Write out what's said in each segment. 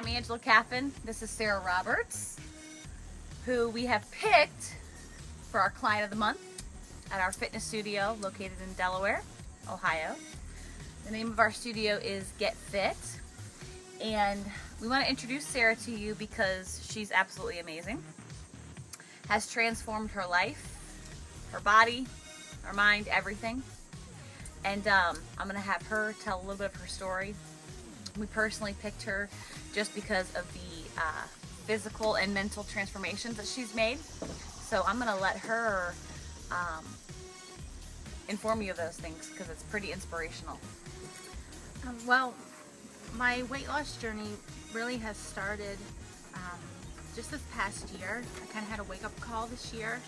Angela Caffin. This is Sarah Roberts, who we have picked for our client of the month at our fitness studio located in Delaware, Ohio. The name of our studio is Get Fit, and we want to introduce Sarah to you because she's absolutely amazing. Has transformed her life, her body, her mind, everything. And I'm going to have her tell a little bit of her story. We personally picked her just because of the physical and mental transformations that she's made. So I'm going to let her inform you of those things because it's pretty inspirational. Well, my weight loss journey really has started just this past year. I kind of had a wake-up call this year,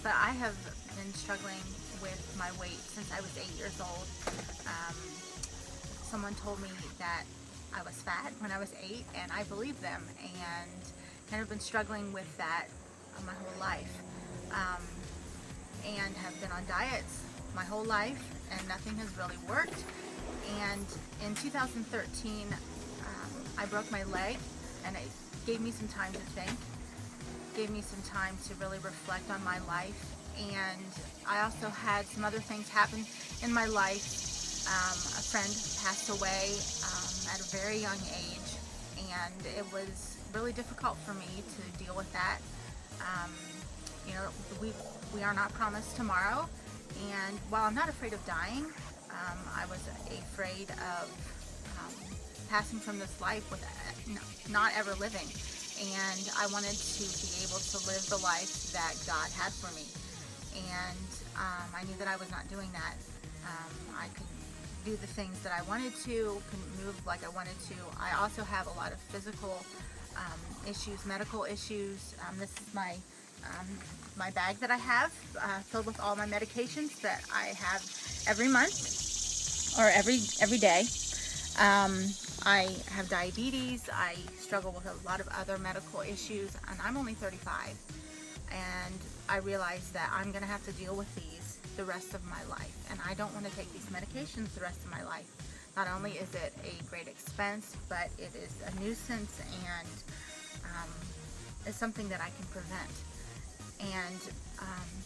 but I have been struggling with my weight since I was 8 years old. Someone told me that I was fat when I was 8, and I believed them, and kind of been struggling with that my whole life, and have been on diets my whole life, and nothing has really worked. And in 2013, I broke my leg, and it gave me some time to think, gave me some time to really reflect on my life. And I also had some other things happen in my life. A friend passed away at a very young age, and it was really difficult for me to deal with that. You know, we are not promised tomorrow, and while I'm not afraid of dying, I was afraid of passing from this life with not ever living. And I wanted to be able to live the life that God had for me. And I knew that I was not doing that. I couldn't do the things that I wanted to, couldn't move like I wanted to. I also have a lot of physical issues, medical issues. This is my bag that I have filled with all my medications that I have every month or every day. I have diabetes. I struggle with a lot of other medical issues, and I'm only 35. And I realized that I'm going to have to deal with these the rest of my life, and I don't want to take these medications the rest of my life. Not only is it a great expense, but it is a nuisance, and it's something that I can prevent. And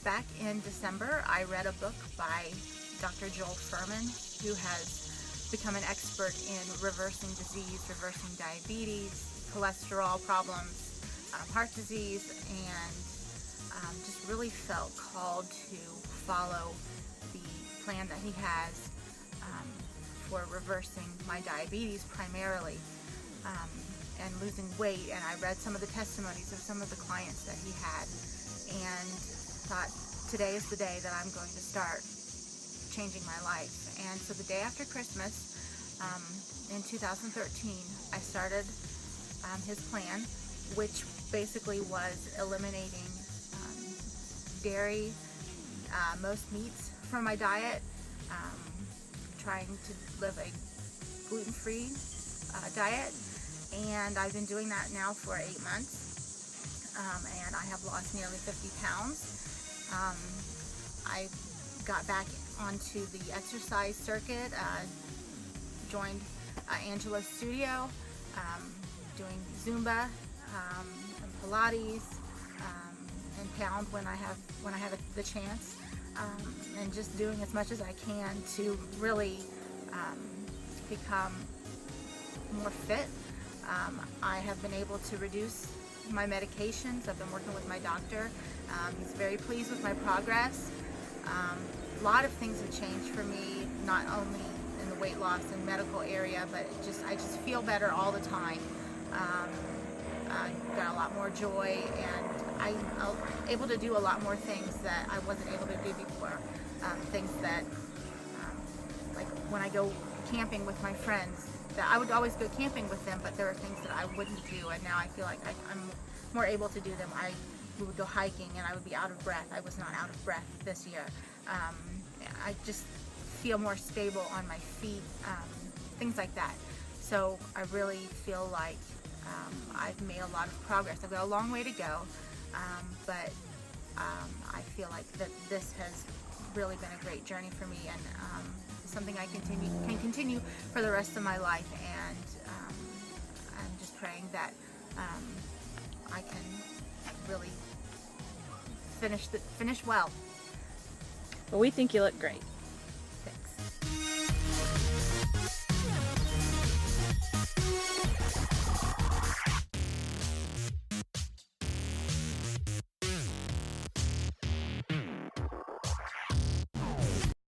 back in December, I read a book by Dr. Joel Furman, who has become an expert in reversing disease, reversing diabetes, cholesterol problems, heart disease, and just really felt called to follow the plan that he has for reversing my diabetes primarily, and losing weight. And I read some of the testimonies of some of the clients that he had, and thought, today is the day that I'm going to start changing my life. And so the day after Christmas in 2013, I started his plan, which basically was eliminating dairy, most meats from my diet, trying to live a gluten-free diet, and I've been doing that now for 8 months, and I have lost nearly 50 pounds. I got back onto the exercise circuit, joined Angela's studio, doing Zumba and Pilates, and pound when I have the chance, and just doing as much as I can to really become more fit. I have been able to reduce my medications. I've been working with my doctor. He's very pleased with my progress. A lot of things have changed for me, not only in the weight loss and medical area, but I just feel better all the time. I've got a lot more joy, and I'm able to do a lot more things that I wasn't able to do before. Things that, like when I go camping with my friends, that I would always go camping with them, but there are things that I wouldn't do, and now I feel like I'm more able to do them. We would go hiking, and I would be out of breath. I was not out of breath this year. I just feel more stable on my feet, things like that. So I really feel like I've made a lot of progress. I've got a long way to go, but I feel like that this has really been a great journey for me, and something I can continue for the rest of my life. And I'm just praying that I can really finish well. Well, we think you look great.